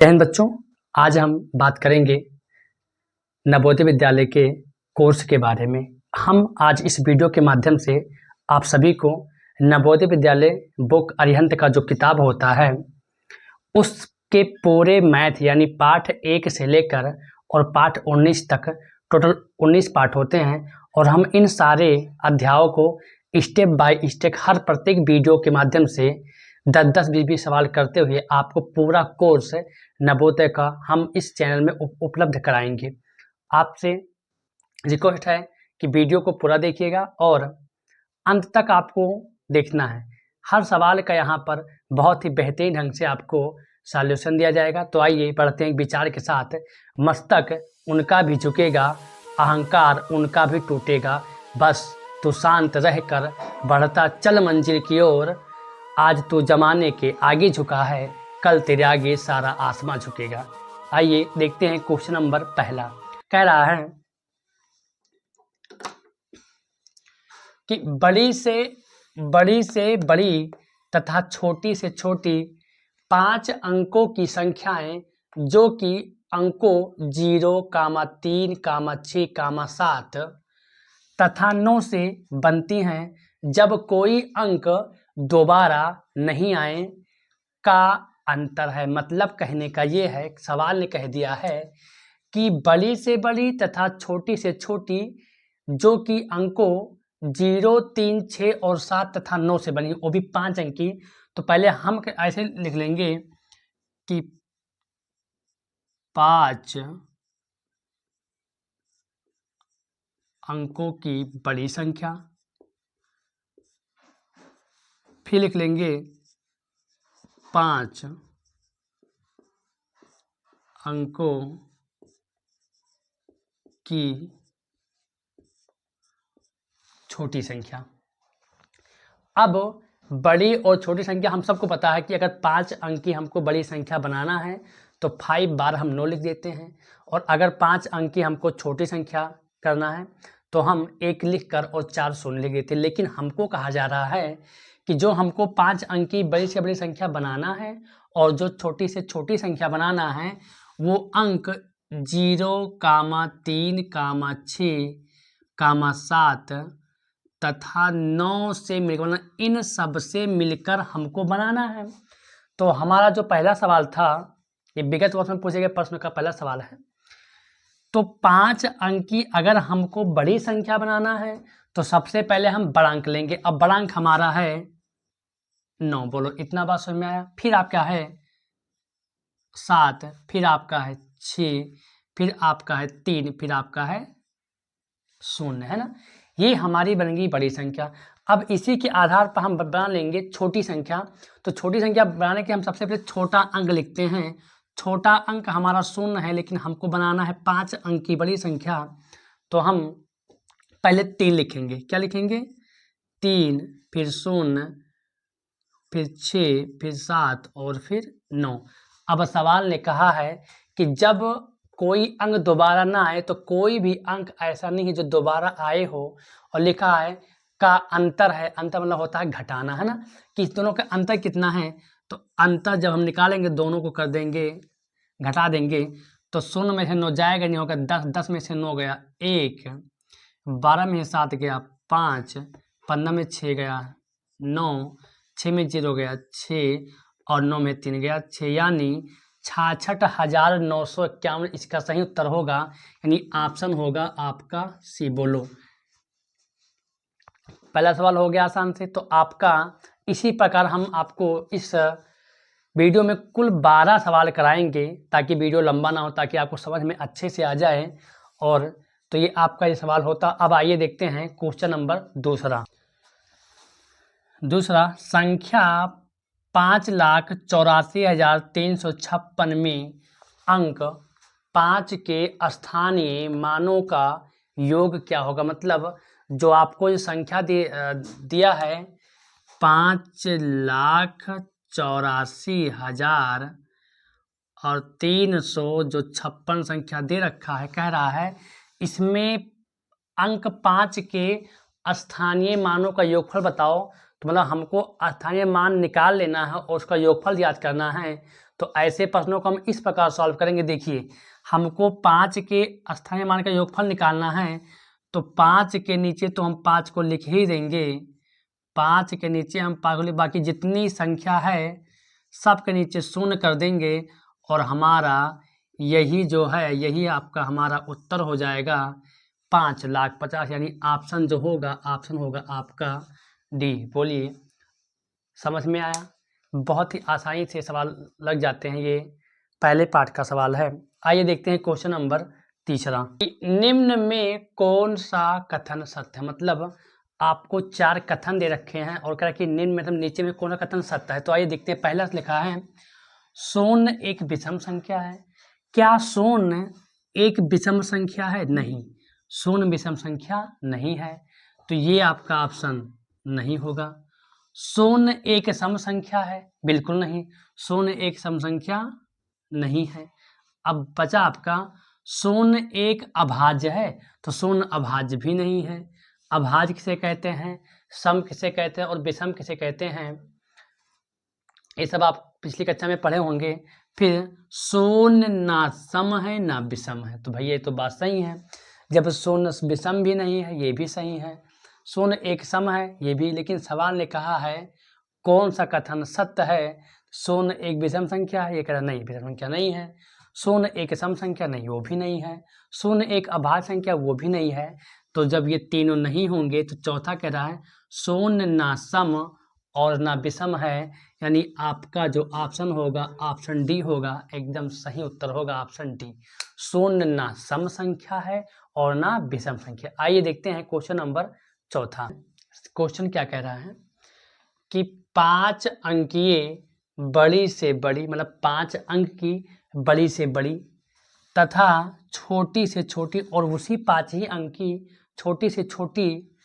जय हिंद बच्चों। आज हम बात करेंगे नवोदय विद्यालय के कोर्स के बारे में। हम आज इस वीडियो के माध्यम से आप सभी को नवोदय विद्यालय बुक अरिहंत का जो किताब होता है उसके पूरे मैथ यानी पाठ 1 से लेकर और पाठ 19 तक टोटल 19 पाठ होते हैं और हम इन सारे अध्यायों को स्टेप बाय स्टेप हर प्रत्येक वीडियो के माध्यम से 10-10 20-20 सवाल करते हुए आपको पूरा कोर्स नवोदय का हम इस चैनल में उपलब्ध कराएंगे। आपसे रिक्वेस्ट है कि वीडियो को पूरा देखिएगा और अंत तक आपको देखना है। हर सवाल का यहाँ पर बहुत ही बेहतरीन ढंग से आपको सॉल्यूशन दिया जाएगा। तो आइए बढ़ते हैं विचार के साथ। मस्तक उनका भी झुकेगा, अहंकार उनका भी टूटेगा, बस तू शांत रहकर बढ़ता चल मंजिल की ओर। आज तू जमाने के आगे झुका है, कल तेरे आगे सारा आसमां झुकेगा। आइए देखते हैं क्वेश्चन नंबर पहला। कह रहा है कि बड़ी से बड़ी तथा छोटी से छोटी 5 अंकों की संख्याएं जो कि अंकों 0, 3, 6, 7 तथा 9 से बनती हैं, जब कोई अंक दोबारा नहीं आए का अंतर है। मतलब कहने का ये है, सवाल ने कह दिया है कि बड़ी से बड़ी तथा छोटी से छोटी जो कि अंकों 0, 3, 6 और 7 तथा 9 से बनी, वो भी 5 अंक की। तो पहले हम ऐसे लिख लेंगे कि 5 अंकों की बड़ी संख्या, फिर लिख लेंगे 5 अंकों की छोटी संख्या। अब बड़ी और छोटी संख्या हम सबको पता है कि अगर 5 अंक की हमको बड़ी संख्या बनाना है तो 5 बार हम 9 लिख देते हैं, और अगर 5 अंक की हमको छोटी संख्या करना है तो हम 1 लिख कर और 4 शून्य लिख देते हैं। लेकिन हमको कहा जा रहा है कि जो हमको 5 अंक की बड़ी से बड़ी संख्या बनाना है और जो छोटी से छोटी संख्या बनाना है वो अंक 0, 3, 6, 7 तथा 9 से मिलकर, इन सब से मिलकर हमको बनाना है। तो हमारा जो पहला सवाल था, ये विगत वर्ष में पूछे गए प्रश्न का पहला सवाल है। तो 5 अंक की अगर हमको बड़ी संख्या बनाना है तो सबसे पहले हम बड़ांक लेंगे। अब बड़ांक हमारा है 9। बोलो, इतना बात समझ में आया? फिर आपका है 7, फिर आपका है 6, फिर आपका है 3, फिर आपका है 0, है ना। ये हमारी बनेगी बड़ी संख्या। अब इसी के आधार पर हम बना लेंगे छोटी संख्या। तो छोटी संख्या बनाने के हम सबसे पहले छोटा अंक लिखते हैं। छोटा अंक हमारा 0 है, लेकिन हमको बनाना है 5 अंक की बड़ी संख्या। तो हम पहले 3 लिखेंगे। क्या लिखेंगे? 3, फिर 0, फिर 6, फिर 7 और फिर 9। अब सवाल ने कहा है कि जब कोई अंक दोबारा ना आए, तो कोई भी अंक ऐसा नहीं है जो दोबारा आए हो, और लिखा है का अंतर है। अंतर मतलब होता है घटाना, है ना, कि दोनों का अंतर कितना है। तो अंतर जब हम निकालेंगे, दोनों को कर देंगे, घटा देंगे, तो 0 में से 9 जाएगा नहीं, होगा 10, 10 में से 9 गया 1, 12 में से 7 गया 5, 15 में 6 गया 9, 6 में 0 गया 6 और 9 में 3 गया 6, यानी 66,951 इसका सही उत्तर होगा। यानी ऑप्शन होगा आपका सी। बोलो, पहला सवाल हो गया आसान से। तो आपका इसी प्रकार हम आपको इस वीडियो में कुल 12 सवाल कराएंगे, ताकि वीडियो लंबा ना हो, ताकि आपको समझ में अच्छे से आ जाए। और तो ये आपका ये सवाल होता। अब आइए देखते हैं क्वेश्चन नंबर दूसरा। संख्या 5,84,356 में अंक 5 के स्थानीय मानों का योग क्या होगा। मतलब जो आपको ये संख्या दिया है 5,84,300 जो 56 संख्या दे रखा है, कह रहा है इसमें अंक 5 के स्थानीय मानों का योगफल बताओ। तो मतलब हमको स्थानीय मान निकाल लेना है और उसका योगफल याद करना है। तो ऐसे प्रश्नों को हम इस प्रकार सॉल्व करेंगे। देखिए, हमको 5 के स्थानीय मान का योगफल निकालना है, तो 5 के नीचे तो हम 5 को लिख ही देंगे। 5 के नीचे हम 5 को बाकी जितनी संख्या है सब के नीचे शून्य कर देंगे और हमारा यही जो है, यही आपका हमारा उत्तर हो जाएगा 5,50,000, यानी ऑप्शन जो होगा, ऑप्शन होगा आपका डी। बोलिए, समझ में आया? बहुत ही आसानी से सवाल लग जाते हैं, ये पहले पार्ट का सवाल है। आइए देखते हैं क्वेश्चन नंबर 3। निम्न में कौन सा कथन सत्य है? मतलब आपको 4 कथन दे रखे हैं और कह रहा है कि निम्न में, मतलब नीचे में कौन सा कथन सत्य है। तो आइए देखते हैं। पहला लिखा है शून्य एक विषम संख्या है। क्या शून्य एक विषम संख्या है? नहीं, शून्य विषम संख्या नहीं है, तो ये आपका ऑप्शन नहीं होगा। शून्य एक सम संख्या है? बिल्कुल नहीं, शून्य एक सम संख्या नहीं है। अब बचा आपका शून्य एक अभाज्य है, तो शून्य अभाज्य भी नहीं है। अभाज्य किसे कहते हैं, सम किसे कहते हैं और विषम किसे कहते हैं, ये सब आप पिछली कक्षा में पढ़े होंगे। फिर शून्य ना सम है ना विषम है, तो भैया ये तो बात सही है। जब शून्य विषम भी नहीं है, ये भी सही है। शून्य एक सम है, ये भी, लेकिन सवाल ने कहा है कौन सा कथन सत्य है। शून्य एक विषम संख्या है, ये कह रहा नहीं, विषम संख्या नहीं है। शून्य एक सम संख्या नहीं, वो भी नहीं है। शून्य एक अभाज्य संख्या, वो भी नहीं है। तो जब ये तीनों नहीं होंगे तो चौथा कह रहा है शून्य ना सम और ना विषम है, यानी आपका जो ऑप्शन होगा, ऑप्शन डी होगा, एकदम सही उत्तर होगा ऑप्शन डी। शून्य ना सम संख्या है और ना विषम संख्या। आइए देखते हैं क्वेश्चन नंबर 4। क्वेश्चन क्या कह रहा है कि 5 अंकीय बड़ी से बड़ी, मतलब 5 अंक की बड़ी से बड़ी तथा छोटी से छोटी और उसी 5 ही अंक की छोटी से छोटी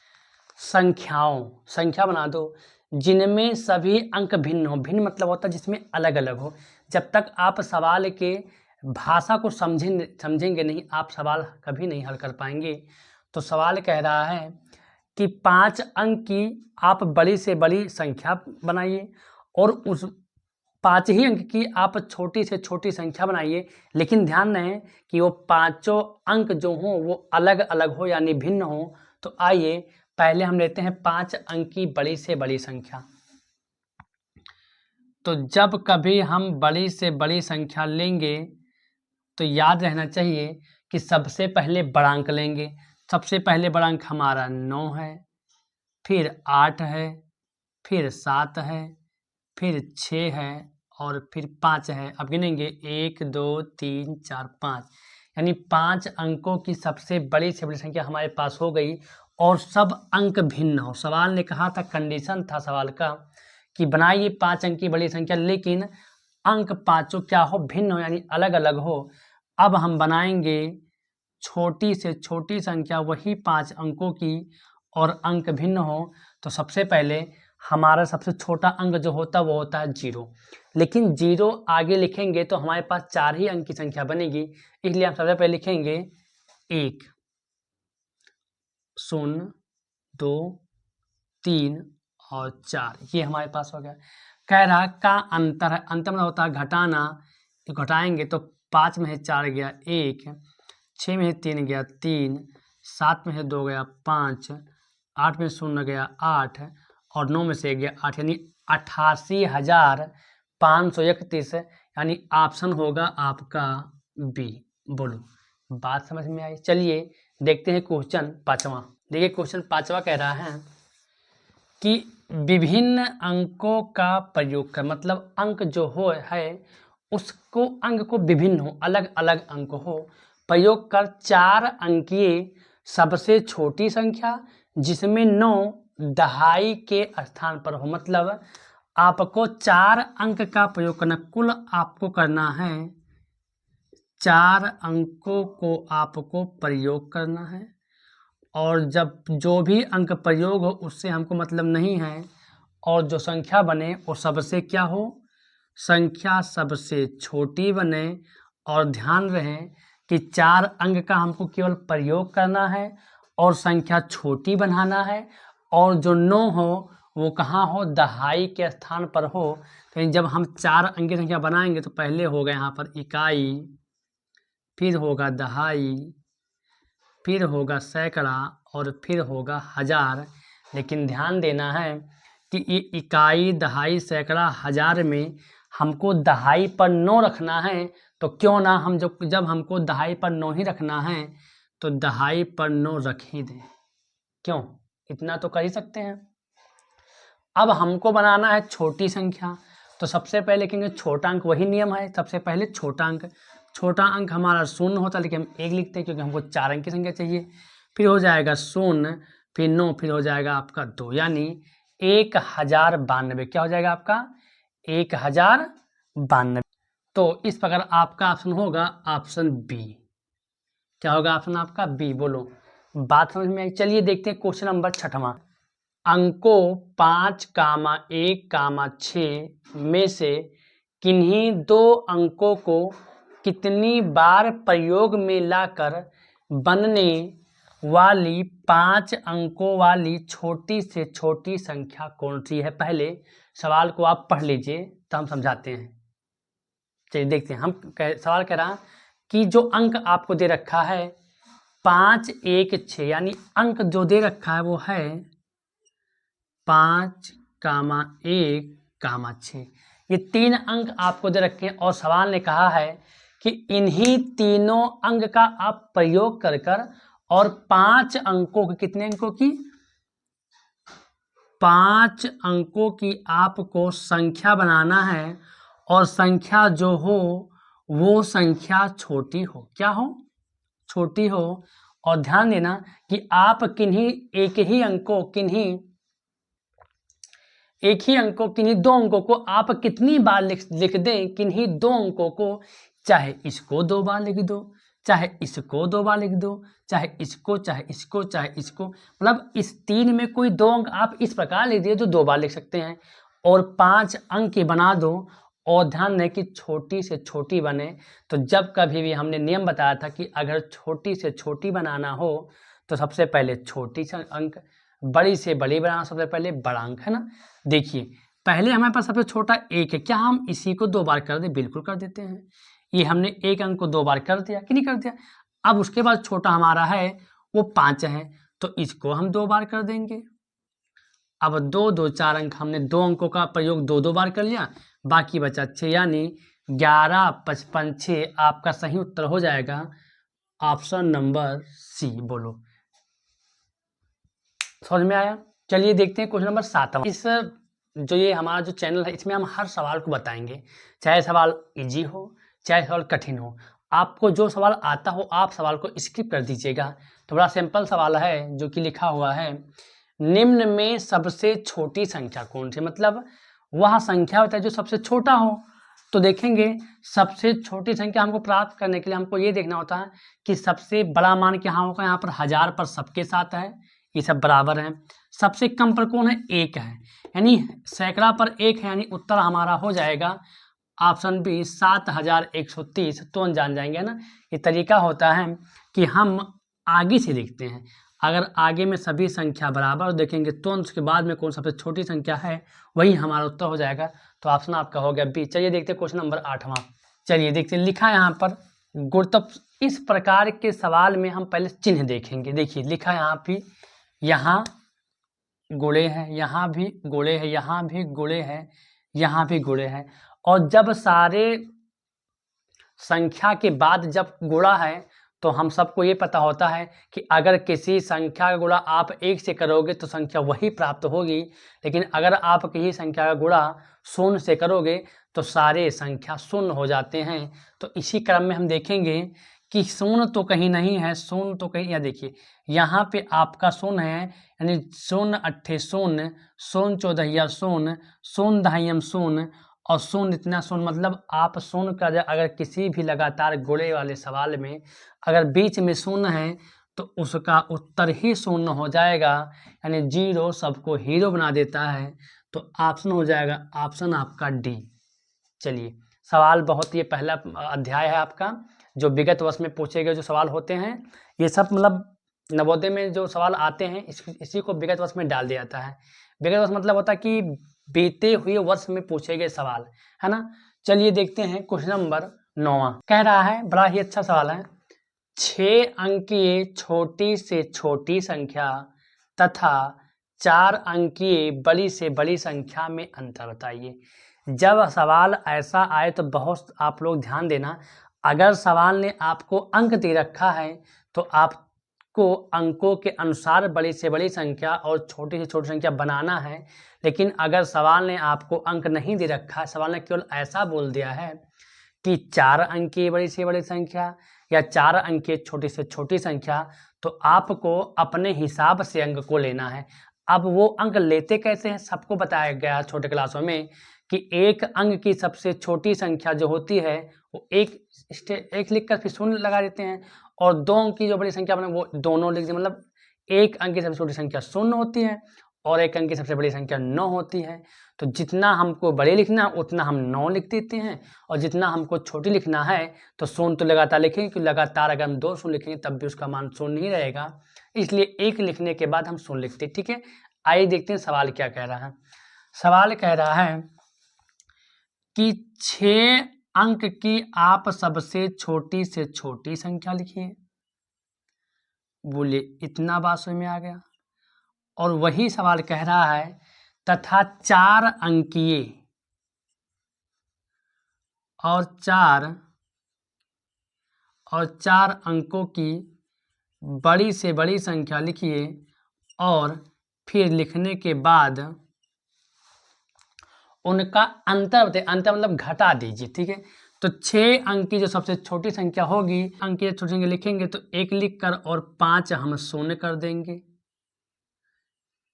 संख्या बना दो जिनमें सभी अंक भिन्न हो। भिन्न मतलब होता है जिसमें अलग अलग हो। जब तक आप सवाल के भाषा को समझेंगे नहीं, आप सवाल कभी नहीं हल कर पाएंगे। तो सवाल कह रहा है कि 5 अंक की आप बड़ी से बड़ी संख्या बनाइए और उस 5 ही अंक की आप छोटी से छोटी संख्या बनाइए, लेकिन ध्यान रहे कि वो 5 अंक जो हों वो अलग अलग हो, यानी भिन्न हो। तो आइए पहले हम लेते हैं 5 अंक की बड़ी से बड़ी संख्या। तो जब कभी हम बड़ी से बड़ी संख्या लेंगे तो याद रहना चाहिए कि सबसे पहले बड़ा अंक लेंगे। सबसे पहले बड़ा अंक हमारा 9 है, फिर 8 है, फिर 7 है, फिर 6 है और फिर 5 है। अब गिनेंगे 1 2 3 4 5, यानी 5 अंकों की सबसे बड़ी से बड़ी संख्या हमारे पास हो गई और सब अंक भिन्न हो। सवाल ने कहा था, कंडीशन था सवाल का कि बनाइए 5 अंक की बड़ी संख्या, लेकिन अंक पांचों क्या हो, भिन्न हो, यानी अलग अलग हो। अब हम बनाएंगे छोटी से छोटी संख्या वही 5 अंकों की और अंक भिन्न हो। तो सबसे पहले हमारा सबसे छोटा अंक जो होता है वो होता है 0, लेकिन 0 आगे लिखेंगे तो हमारे पास 4 ही अंक की संख्या बनेगी, इसलिए हम सबसे पहले लिखेंगे 1 0 2 3 और 4, ये हमारे पास हो गया। कह रहा का अंतर है, अंतर में होता है घटाना, तो घटाएंगे तो 5 में से 4 गया 1, 6 में से 3 गया 3, 7 में से 2 गया 5, 8 में से 0 गया 8 और 9 में से 1 गया 8, यानी 88,531, यानी ऑप्शन होगा आपका बी। बोलो, बात समझ में आई? चलिए देखते हैं क्वेश्चन 5वां। देखिए क्वेश्चन 5वां कह रहा है कि विभिन्न अंकों का प्रयोग कर, मतलब अंक जो हो है उसको, अंक को विभिन्न हो, अलग अलग अंक हो, प्रयोग कर 4 अंकीय सबसे छोटी संख्या जिसमें 9 दहाई के स्थान पर हो। मतलब आपको 4 अंक का प्रयोग करना, कुल आपको करना है 4 अंकों को आपको प्रयोग करना है, और जब जो भी अंक प्रयोग हो उससे हमको मतलब नहीं है, और जो संख्या बने वो सबसे क्या हो, संख्या सबसे छोटी बने। और ध्यान रहे कि 4 अंक का हमको केवल प्रयोग करना है और संख्या छोटी बनाना है, और जो 9 हो वो कहाँ हो, दहाई के स्थान पर हो। तो जब हम 4 अंक की संख्या बनाएंगे तो पहले होगा यहाँ पर इकाई, फिर होगा दहाई, फिर होगा सैकड़ा और फिर होगा हजार। लेकिन ध्यान देना है कि ये इकाई, दहाई, सैकड़ा, हजार में हमको दहाई पर 9 रखना है। तो क्यों ना हम जब हमको दहाई पर 9 ही रखना है तो दहाई पर 9 रख ही दें। क्यों, इतना तो कर ही सकते हैं। अब हमको बनाना है छोटी संख्या, तो सबसे पहले लिखेंगे छोटा अंक। वही नियम है, सबसे पहले छोटा अंक। छोटा अंक हमारा 0 होता है, लेकिन हम 1 लिखते हैं क्योंकि हमको 4 अंक की संख्या चाहिए। फिर हो जाएगा 0, फिर 9, फिर हो जाएगा आपका 2, यानी 1092। क्या हो जाएगा आपका 1092। तो इस प्रकार आपका ऑप्शन होगा ऑप्शन बी। क्या होगा ऑप्शन आपका बी, बोलो बात समझ में आई। चलिए देखते हैं क्वेश्चन नंबर 6वां। अंकों 5, 1, 6 में से किन्हीं 2 अंकों को कितनी बार प्रयोग में लाकर बनने वाली 5 अंकों वाली छोटी से छोटी संख्या कौन सी है। पहले सवाल को आप पढ़ लीजिए तो हम समझाते हैं। चलिए देखते हैं। सवाल कह रहा कि जो अंक आपको दे रखा है 5, 1, 6, यानी अंक जो दे रखा है वो है 5, 1, 6। ये 3 अंक आपको दे रखे हैं और सवाल ने कहा है कि इन्हीं तीनों अंक का आप प्रयोग कर कर और 5 अंकों की, कितने अंकों की, 5 अंकों की आपको संख्या बनाना है और संख्या जो हो वो संख्या छोटी हो। क्या हो, छोटी हो। और ध्यान देना कि आप एक ही अंकों किन्हीं 2 अंकों को आप कितनी बार लिख दें, किन्हीं 2 अंकों को, चाहे इसको 2 बार लिख दो, चाहे इसको 2 बार लिख दो, चाहे इसको, चाहे इसको, चाहे इसको, मतलब इस 3 में कोई 2 अंक आप इस प्रकार लिख दिए जो 2 बार लिख सकते हैं और 5 अंक की बना दो। और ध्यान दें कि छोटी से छोटी बने। तो जब कभी भी हमने नियम बताया था कि अगर छोटी से छोटी बनाना हो तो सबसे पहले छोटी से अंक, बड़ी से बड़ी बनाना सबसे पहले बड़ा अंक, है ना। देखिए पहले हमारे पास सबसे छोटा 1 है, क्या हम इसी को 2 बार कर दें, बिल्कुल कर देते हैं। ये हमने 1 अंक को 2 बार कर दिया कि नहीं कर दिया। अब उसके बाद छोटा हमारा है वो 5 है, तो इसको हम 2 बार कर देंगे। अब 2, 2, 4 अंक, हमने 2 अंकों का प्रयोग 2 बार कर लिया, बाकी बचा 6, यानी 11, 55, 6 आपका सही उत्तर हो जाएगा ऑप्शन नंबर सी। बोलो समझ में आया। चलिए देखते हैं क्वेश्चन नंबर 7वां। इस जो ये हमारा जो चैनल है इसमें हम हर सवाल को बताएंगे, चाहे सवाल इजी हो चाहे सवाल कठिन हो। आपको जो सवाल आता हो आप सवाल को स्किप कर दीजिएगा। तो बड़ा सिंपल सवाल है जो कि लिखा हुआ है, निम्न में सबसे छोटी संख्या कौन सी, मतलब वह संख्या होता है जो सबसे छोटा हो। तो देखेंगे सबसे छोटी संख्या हमको प्राप्त करने के लिए हमको ये देखना होता है कि सबसे बड़ा मान क्या होगा, यहाँ पर 1000 पर सबके साथ है, ये सब बराबर है। सबसे कम पर कौन है, 1 है, यानी सैकड़ा पर 1 है, यानी उत्तर हमारा हो जाएगा ऑप्शन बी 7130। तो जान जाएंगे ना। ये तरीका होता है कि हम आगे से देखते हैं, अगर आगे में सभी संख्या बराबर देखेंगे तो उसके बाद में कौन सबसे छोटी संख्या है वही हमारा उत्तर हो जाएगा। तो ऑप्शन आपका हो गया बी। चलिए देखते हैं क्वेश्चन नंबर 8वां। चलिए देखते हैं, लिखा है यहाँ पर गुरुत्व। इस प्रकार के सवाल में हम पहले चिन्ह देखेंगे। देखिए लिखा है यहाँ भी, यहाँ गुणे हैं, यहाँ भी गुणे हैं, यहाँ भी गुणे हैं, यहाँ भी गुणे हैं। और जब सारे संख्या के बाद जब गुणा है तो हम सबको ये पता होता है कि अगर किसी संख्या का गुणा आप 1 से करोगे तो संख्या वही प्राप्त होगी, लेकिन अगर आप किसी संख्या का गुणा 0 से करोगे तो सारे संख्या 0 हो जाते हैं। तो इसी क्रम में हम देखेंगे कि 0 तो कहीं नहीं है, 0 तो कहीं, या देखिए यहाँ पे आपका 0 है, यानी 0 8 0, 0 14 0, 0 दहाइम 0 और 0 इतना 0, मतलब आप 0 का अगर किसी भी लगातार गुणे वाले सवाल में अगर बीच में 0 है तो उसका उत्तर ही 0 हो जाएगा, यानी 0 सबको हीरो बना देता है। तो ऑप्शन हो जाएगा ऑप्शन आपका डी। चलिए सवाल बहुत, ये पहला अध्याय है आपका जो विगत वर्ष में पूछे गए जो सवाल होते हैं, ये सब मतलब नवोदय में जो सवाल आते हैं इसी को विगत वर्ष में डाल दिया जाता है। विगत वर्ष मतलब होता है कि बीते हुए वर्ष में पूछे गए सवाल, है ना। चलिए देखते हैं क्वेश्चन नंबर 9 कह रहा है, बड़ा ही अच्छा सवाल है। 6 अंकीय छोटी से छोटी संख्या तथा 4 अंकीय बड़ी से बड़ी संख्या में अंतर बताइए। जब सवाल ऐसा आए तो बहुत आप लोग ध्यान देना, अगर सवाल ने आपको अंक दे रखा है तो आपको अंकों के अनुसार बड़ी से बड़ी संख्या और छोटी से छोटी संख्या बनाना है। लेकिन अगर सवाल ने आपको अंक नहीं दे रखा है, सवाल ने केवल ऐसा बोल दिया है कि 4 अंकीय बड़ी से बड़ी संख्या या 4 अंकीय छोटी से छोटी संख्या, तो आपको अपने हिसाब से अंक को लेना है। अब वो अंक लेते कैसे हैं, सबको बताया गया छोटे क्लासों में कि एक अंक की सबसे छोटी संख्या जो होती है वो एक लिख कर फिर शून्य लगा देते हैं, और 2 अंक की जो बड़ी संख्या बने वो दोनों लिख दें। मतलब एक अंक की सबसे छोटी संख्या 0 होती है और एक अंक की सबसे बड़ी संख्या 9 होती है। तो जितना हमको बड़े लिखना उतना हम 9 लिख देते हैं, और जितना हमको छोटी लिखना है तो 0 तो लगातार लिखेंगे, क्योंकि लगातार अगर हम 2 शून्य लिखेंगे तब भी उसका मान 0 ही रहेगा, इसलिए 1 लिखने के बाद हम 0 लिखते हैं। ठीक है, आइए देखते हैं सवाल क्या कह रहा है। सवाल कह रहा है कि 6 अंक की आप सबसे छोटी से छोटी संख्या लिखिए। बोले इतना बात समझ में आ गया। और वही सवाल कह रहा है तथा 4 अंकीय और 4 अंकों की बड़ी से बड़ी संख्या लिखिए, और फिर लिखने के बाद उनका अंतर बताइए। अंतर मतलब घटा दीजिए। ठीक है, तो 6 अंक की जो सबसे छोटी संख्या होगी, अंक की छोटी संख्या लिखेंगे तो 1 लिख कर और 5 हम शून्य कर देंगे।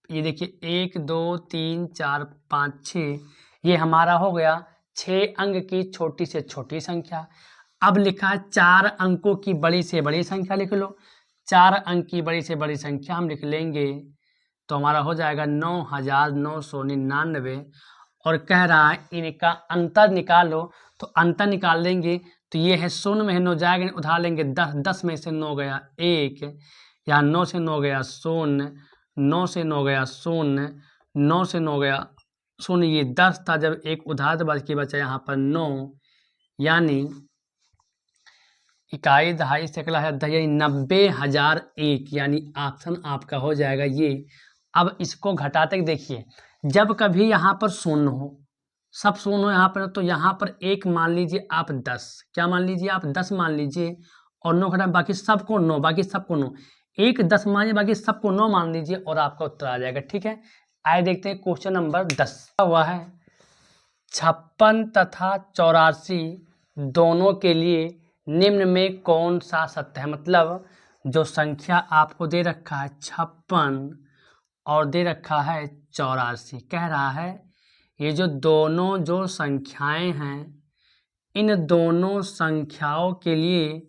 ये देखिए 1 2 3 4 5 6, ये हमारा हो गया 6 अंक की छोटी से छोटी संख्या। अब लिखा है 4 अंकों की बड़ी से बड़ी संख्या लिख लो। 4 अंक की बड़ी से बड़ी संख्या हम लिख लेंगे तो हमारा हो जाएगा 9999, और कह रहा है इनका अंतर निकालो। तो अंतर निकाल लेंगे तो ये है 0 में 9 जाएगा, उधार लेंगे 10, 10 में से 9 गया 1, यहाँ 9 से 9 गया 0, 9 से 9 गया 0, 9 से 9 गया 0, ये 10 था, जब एक उधार तो बाकी बचा यहाँ पर 9, यानी इकाई दहाई सैकड़ा है 90,001, यानी ऑप्शन आपका हो जाएगा ये। अब इसको घटाते देखिए, जब कभी यहाँ पर 0 हो, सब 0 हो यहाँ पर, तो यहाँ पर 1 मान लीजिए आप 10, क्या मान लीजिए आप 10 मान लीजिए, और 9 घटा बाकी सबको 9, बाकी सबको 9, 1 10 मानिए बाकी सबको 9 मान लीजिए और आपका उत्तर आ जाएगा। ठीक है, आइए देखते हैं क्वेश्चन नंबर 10 हुआ है। 56 तथा 84 दोनों के लिए निम्न में कौन सा सत्य है। मतलब जो संख्या आपको दे रखा है 56 और दे रखा है 84, कह रहा है ये जो दोनों जो संख्याएं हैं, इन दोनों संख्याओं के लिए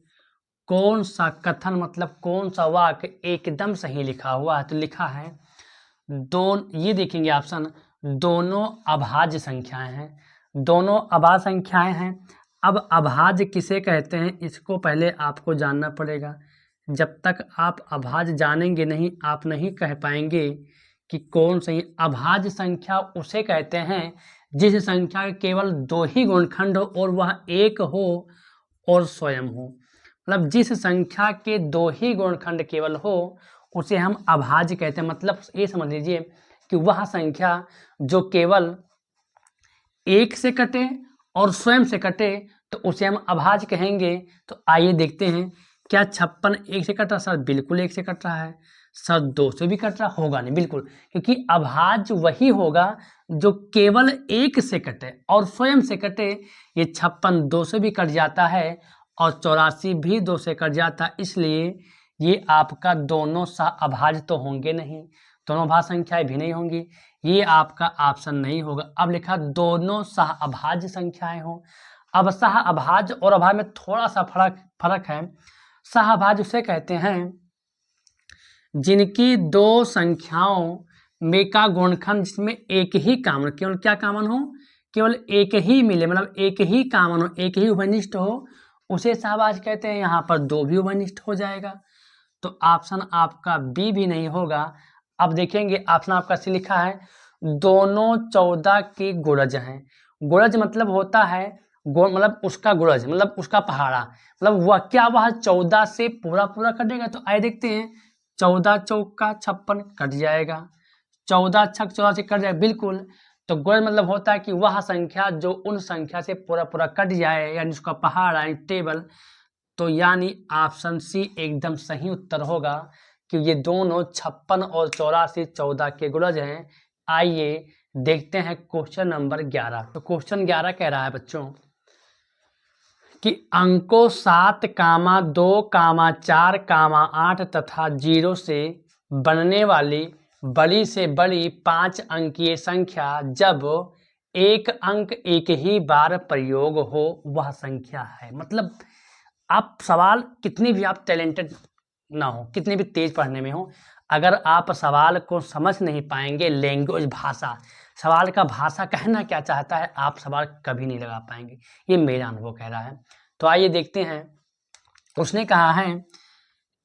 कौन सा कथन मतलब कौन सा वाक्य एकदम सही लिखा हुआ है। तो लिखा है ये देखेंगे ऑप्शन, दोनों अभाज्य संख्याएं हैं, दोनों अभाज्य संख्याएं हैं। अब अभाज्य किसे कहते हैं इसको पहले आपको जानना पड़ेगा। जब तक आप अभाज्य जानेंगे नहीं, आप नहीं कह पाएंगे कि कौन सही। अभाज्य संख्या उसे कहते हैं जिस संख्या के केवल 2 ही गुणनखंड हो और वह 1 हो और स्वयं हो। मतलब जिस संख्या के 2 ही गुणनखंड केवल हो उसे हम अभाज्य कहते हैं। मतलब ये समझ लीजिए कि वह संख्या जो केवल 1 से कटे और स्वयं से कटे तो उसे हम अभाज्य कहेंगे। तो आइए देखते हैं, क्या 56 1 से कट रहा? सर बिल्कुल 1 से कट रहा है। सर 2 से भी कट रहा होगा? नहीं, बिल्कुल, क्योंकि अभाज्य वही होगा जो केवल 1 से कटे और स्वयं से कटे। ये 56 2 से भी कट जाता है और 84 भी 2 से कट जाता है, इसलिए ये आपका दोनों अभाज्य तो होंगे नहीं, दोनों अभाज्य संख्याएं भी नहीं होंगी, ये आपका ऑप्शन नहीं होगा। अब लिखा दोनों अभाज्य संख्याएं हो। अब अभाज्य और अभाज्य में थोड़ा सा फर्क है। अभाज्य उसे कहते हैं जिनकी 2 संख्याओं में का गुणनखंड जिसमें एक ही कॉमन, केवल क्या कॉमन हो, केवल एक ही मिले, मतलब एक ही कॉमन हो, एक ही उभयनिष्ठ हो, उसे सहभाज्य कहते हैं। यहाँ पर 2 भी उभयनिष्ठ हो जाएगा, तो ऑप्शन आपका बी भी नहीं होगा। अब देखेंगे ऑप्शन आपका सी लिखा है दोनों 14 के गुणज हैं। गुणज मतलब होता है मतलब उसका गुणज मतलब उसका पहाड़ा, मतलब वह क्या वह 14 से पूरा पूरा कटेगा। तो आइए देखते हैं, 14 चौका 56 कट जाएगा, 14 छक 14 से कट जाएगा बिल्कुल। तो गुणज मतलब होता है कि वह संख्या जो उन संख्या से पूरा पूरा कट जाए, यानी उसका पहाड़ा यानी टेबल। तो यानी ऑप्शन सी एकदम सही उत्तर होगा कि ये दोनों 56 और 84 14 के गुणज हैं। आइए देखते हैं क्वेश्चन नंबर 11। तो क्वेश्चन 11 कह रहा है बच्चों कि अंकों 7, 2, 4, 8 तथा 0 से बनने वाली बड़ी से बड़ी 5 अंकीय संख्या जब एक अंक एक ही बार प्रयोग हो वह संख्या है। मतलब आप सवाल कितनी भी आप टैलेंटेड ना हो, कितनी भी तेज पढ़ने में हो, अगर आप सवाल को समझ नहीं पाएंगे, लैंग्वेज भाषा, सवाल का भाषा कहना क्या चाहता है, आप सवाल कभी नहीं लगा पाएंगे। ये मेरा अनुभव कह रहा है। तो आइए देखते हैं, उसने कहा है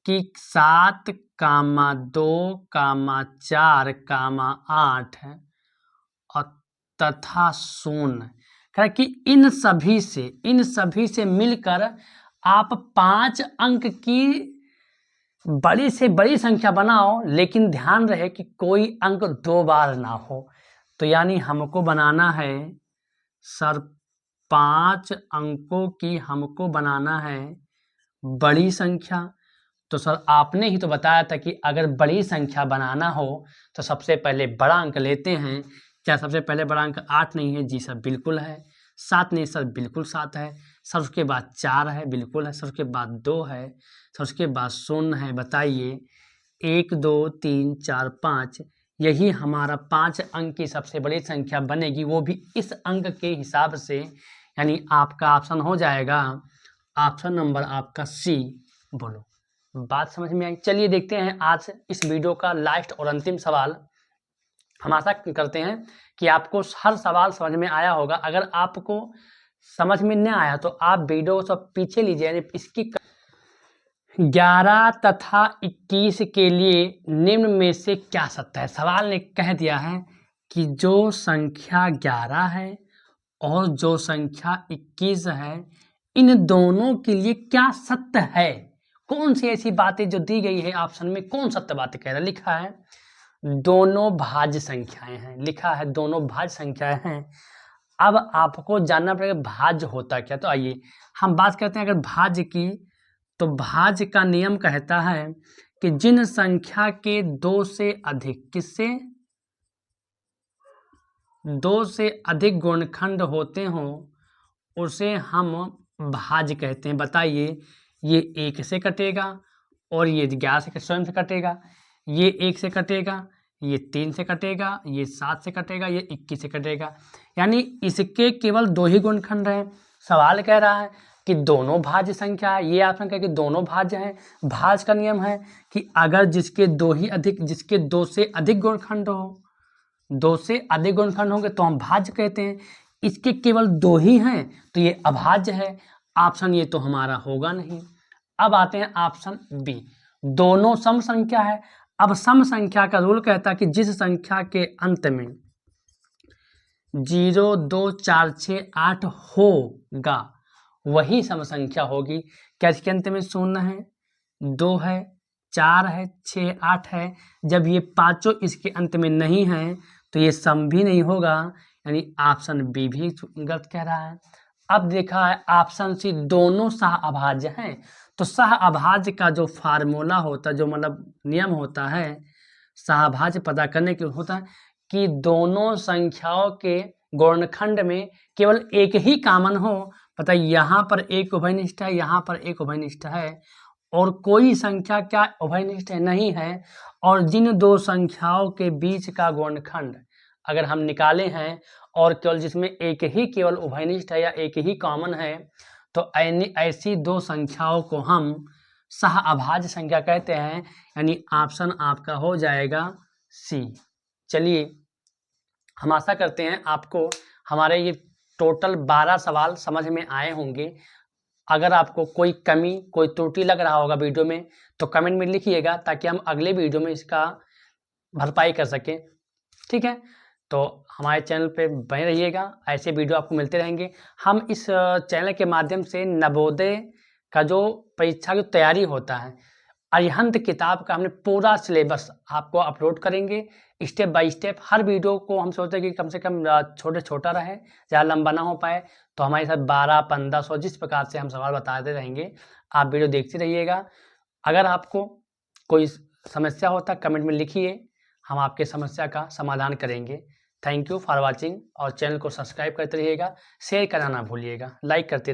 कि 7, 2, 4, 8 और तथा 0, कह कि इन सभी से मिलकर आप 5 अंक की बड़ी से बड़ी संख्या बनाओ, लेकिन ध्यान रहे कि कोई अंक 2 बार ना हो। तो यानी हमको बनाना है सर 5 अंकों की हमको बनाना है बड़ी संख्या। तो सर आपने ही तो बताया था कि अगर बड़ी संख्या बनाना हो तो सबसे पहले बड़ा अंक लेते हैं। क्या सबसे पहले बड़ा अंक 8 नहीं है? जी सर बिल्कुल है। 7 नहीं सर, बिल्कुल 7 है सर। उसके बाद 4 है, बिल्कुल है सर। उसके बाद 2 है सर। उसके बाद 0 है। बताइए 1, 2, 3, 4, 5, यही हमारा 5 अंक की सबसे बड़ी संख्या बनेगी, वो भी इस अंक के हिसाब से। यानी आपका ऑप्शन हो जाएगा ऑप्शन नंबर आपका सी। बोलो बात समझ में आई? चलिए देखते हैं आज इस वीडियो का लास्ट और अंतिम सवाल। हम आशा करते हैं कि आपको हर सवाल समझ में आया होगा। अगर आपको समझ में नहीं आया तो आप वीडियो को सब पीछे लीजिए। इसकी 11 तथा 21 के लिए निम्न में से क्या सत्य है? सवाल ने कह दिया है कि जो संख्या 11 है और जो संख्या 21 है, इन दोनों के लिए क्या सत्य है? कौन सी ऐसी बातें जो दी गई है ऑप्शन में, कौन सत्य बात कह रहा है? लिखा है दोनों भाज्य संख्याएं हैं, लिखा है दोनों भाज्य संख्याएं हैं। अब आपको जानना पड़ेगा भाज्य होता क्या। तो आइए हम बात करते हैं अगर भाज्य की। तो भाज्य का नियम कहता है कि जिन संख्या के 2 से अधिक, किससे 2 से अधिक गुणनखंड होते हों उसे हम भाज्य कहते हैं। बताइए ये 1 से कटेगा और ये 11 से स्वयं से कटेगा, ये 1 से कटेगा, ये 3 से कटेगा, ये 7 से कटेगा, ये 21 से कटेगा। यानी इसके केवल 2 ही गुणनखंड हैं। सवाल कह रहा है कि दोनों भाज्य संख्या है, ये आपने कहा कि दोनों भाज्य हैं। भाज्य का नियम है कि अगर जिसके 2 से अधिक गुणनखंड हो, 2 से अधिक गुणनखंड होंगे तो हम भाज्य कहते हैं। इसके केवल 2 ही हैं तो ये अभाज्य है। ऑप्शन ये तो हमारा होगा नहीं। अब आते हैं ऑप्शन बी, दोनों सम संख्या है। अब सम संख्या का रूल कहता है कि जिस संख्या के अंत में 0, 2, 4, 6, 8 होगा वही सम संख्या होगी। क्या इसके अंत में 0 है, 2 है, 4 है, 6, 8 है? जब ये पांचों इसके अंत में नहीं है तो ये सम भी नहीं होगा। यानी ऑप्शन बी भी गलत कह रहा है। अब देखा है ऑप्शन सी, दोनों सह अभाज्य हैं। तो सह अभाज्य का जो फार्मूला होता है, जो मतलब नियम होता है सहभाज्य पता करने के लिए, होता है कि दोनों संख्याओं के गुणनखंड में केवल एक ही कॉमन हो। पता है यहाँ पर एक उभयनिष्ठ है, यहाँ पर एक उभयनिष्ठ है, और कोई संख्या क्या उभयनिष्ठ नहीं है। और जिन दो संख्याओं के बीच का गुणनखंड अगर हम निकाले हैं और केवल जिसमें एक ही केवल उभयनिष्ठ है या एक ही कॉमन है, तो ऐसी दो संख्याओं को हम सह अभाज्य संख्या कहते हैं। यानी ऑप्शन आपका हो जाएगा सी। चलिए हम आशा करते हैं आपको हमारे ये टोटल 12 सवाल समझ में आए होंगे। अगर आपको कोई कमी कोई त्रुटि लग रहा होगा वीडियो में तो कमेंट में लिखिएगा ताकि हम अगले वीडियो में इसका भरपाई कर सकें। ठीक है, तो हमारे चैनल पे बने रहिएगा, ऐसे वीडियो आपको मिलते रहेंगे। हम इस चैनल के माध्यम से नवोदय का जो परीक्षा की तैयारी होता है, अरिहंत किताब का हमने पूरा सिलेबस आपको अपलोड करेंगे step by step. Her video को हम सोचते हैं कि कम से कम छोटा रहे, ज़्यादा लंबा ना हो पाए, तो हमारे साथ 1200-1500 जिस प्रकार से हम सवाल बताते रहेंगे, आप वीडियो देखते रहिएगा। अगर आपको कोई समस्या होता है कमेंट में लिखिए, हम आपके समस्या का समाधान करेंगे। थैंक यू फॉर वॉचिंग और चैनल को सब्सक्राइब करते रहिएगा, शेयर करना ना भूलिएगा, लाइक करते